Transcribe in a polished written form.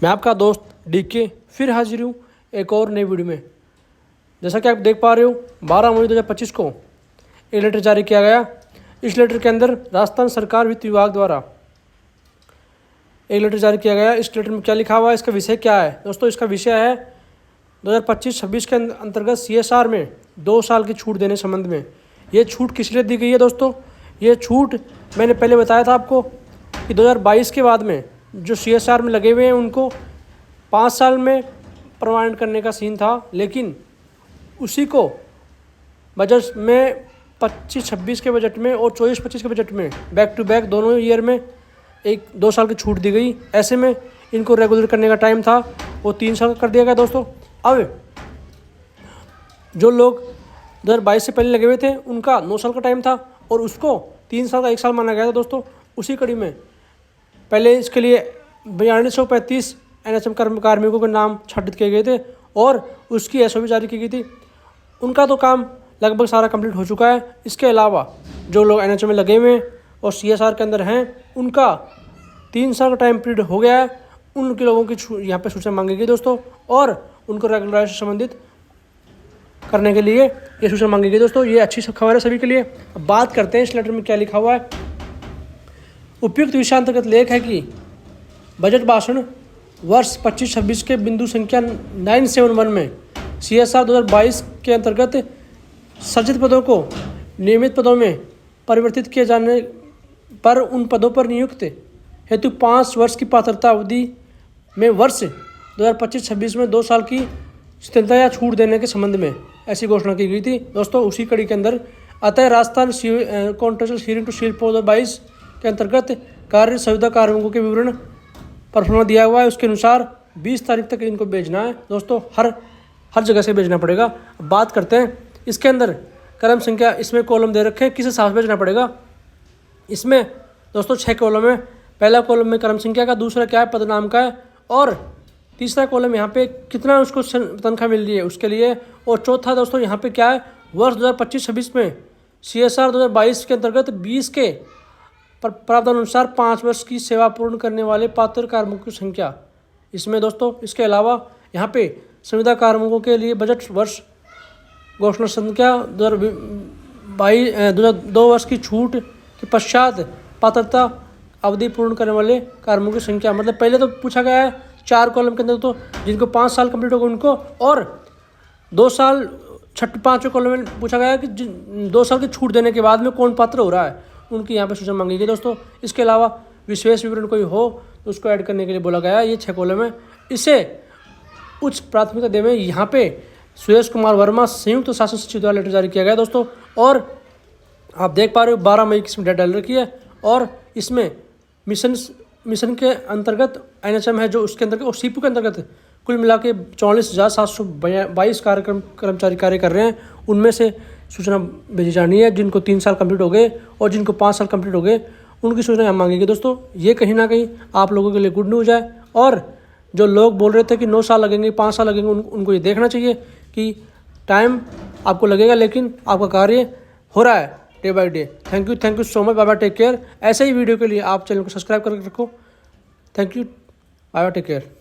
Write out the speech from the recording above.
मैं आपका दोस्त डीके फिर हाजिर हूँ एक और नई वीडियो में। जैसा कि आप देख पा रहे हो 12 मई 2025 को एक लेटर जारी किया गया। इस लेटर के अंदर राजस्थान सरकार वित्त विभाग द्वारा एक लेटर जारी किया गया। इस लेटर में क्या लिखा हुआ है, इसका विषय क्या है दोस्तों? इसका विषय है 2025-26 के अंतर्गत CSR में 2 साल की छूट देने संबंध में। ये छूट किस लिए दी गई है दोस्तों? ये छूट मैंने पहले बताया था आपको कि 2022 के बाद में जो CSR में लगे हुए हैं उनको 5 साल में प्रमाणित करने का सीन था, लेकिन उसी को बजट में 25-26 के बजट में और 24-25 के बजट में बैक टू बैक दोनों ईयर में 2 साल की छूट दी गई। ऐसे में इनको रेगुलर करने का टाइम था वो 3 साल का कर दिया गया दोस्तों। अब जो लोग 2022 से पहले लगे हुए थे उनका 9 साल का टाइम था और उसको 3 साल का 1 साल माना गया था दोस्तों। उसी कड़ी में पहले इसके लिए 4235 NHM कार्मिकों के नाम छाटित किए गए थे और उसकी SOP जारी की गई थी। उनका तो काम लगभग सारा कंप्लीट हो चुका है। इसके अलावा जो लोग NHM में लगे हुए हैं और CSR के अंदर हैं उनका 3 साल का टाइम पीरियड हो गया है। उनके लोगों की यहाँ पे सूचना मांगी गई दोस्तों और उनको रेगुलराइजेशन से संबंधित करने के लिए ये सूचना मांगी गई दोस्तों। ये अच्छी खबर है सभी के लिए। अब बात करते हैं इस लेटर में क्या लिखा हुआ है। उपयुक्त विषयांतर्गत लेख है कि बजट भाषण वर्ष 25-26 के बिंदु संख्या 971 में CSR 2022 के अंतर्गत सृजित पदों को नियमित पदों में परिवर्तित किए जाने पर उन पदों पर नियुक्त हेतु 5 वर्ष की पात्रता अवधि में वर्ष 2025-26 में 2 साल की शिथिलता या छूट देने के संबंध में ऐसी घोषणा की गई थी दोस्तों। उसी कड़ी के अंदर अतः राजस्थान कॉन्ट्रेक्चुअल शीरिंग टू शील 2022 के अंतर्गत कार्य संविदा कार्मिकों के विवरण परफॉर्मा दिया हुआ है। उसके अनुसार 20 तारीख तक इनको भेजना है दोस्तों। हर जगह से भेजना पड़ेगा। अब बात करते हैं इसके अंदर क्रम संख्या, इसमें कॉलम दे रखे हैं किस हिसाब से भेजना पड़ेगा। इसमें दोस्तों 6 कॉलम है। पहला कॉलम में क्रम संख्या का, दूसरा क्या है पदनाम का है और तीसरा कॉलम यहाँ पे कितना उसको तनख्वाह मिल रही है उसके लिए, और चौथा दोस्तों यहाँ पे क्या है वर्ष 2025-26 में CSR 2022 के अंतर्गत 20 के प्रावधान अनुसार 5 वर्ष की सेवा पूर्ण करने वाले पात्र कार्मिकों की संख्या इसमें दोस्तों। इसके अलावा यहाँ पे संविदा कार्मिकों के लिए बजट वर्ष घोषणा संख्या 2 वर्ष की छूट के पश्चात पात्रता अवधि पूर्ण करने वाले कार्मिकों की संख्या। मतलब पहले तो पूछा गया है 4 कॉलम के अंदर तो जिनको 5 साल कंप्लीट होगा उनको, और 2 साल 5वें कॉलम में पूछा गया है कि 2 साल की छूट देने के बाद में कौन पात्र हो रहा है, उनकी यहाँ पे सूचना मांगी गई दोस्तों। इसके अलावा विशेष विवरण कोई हो तो उसको ऐड करने के लिए बोला गया है। ये 6 कॉलम है। इसे उच्च प्राथमिकता देने में यहाँ पे सुरेश कुमार वर्मा संयुक्त शासन सचिव द्वारा लेटर जारी किया गया दोस्तों। और आप देख पा रहे हो 12 मई की इसमें डेट डाल रखी है और इसमें मिशन के अंतर्गत NHM है जो उसके अंतर्गत और सीपू के अंतर्गत कुल मिला के 44,722 कर्मचारी कार्य कर रहे हैं। उनमें से सूचना भेजी जानी है जिनको 3 साल कंप्लीट हो गए और जिनको 5 साल कंप्लीट हो गए उनकी सूचना मांगेगी दोस्तों। ये कहीं ना कहीं आप लोगों के लिए गुड न्यूज़ है। और जो लोग बोल रहे थे कि 9 साल लगेंगे 5 साल लगेंगे उनको ये देखना चाहिए कि टाइम आपको लगेगा लेकिन आपका कार्य हो रहा है day by day. Thank you so much. Bye bye, take care. ऐसे ही वीडियो के लिए आप चैनल को सब्सक्राइब करके रखो। Thank you, bye bye, take care.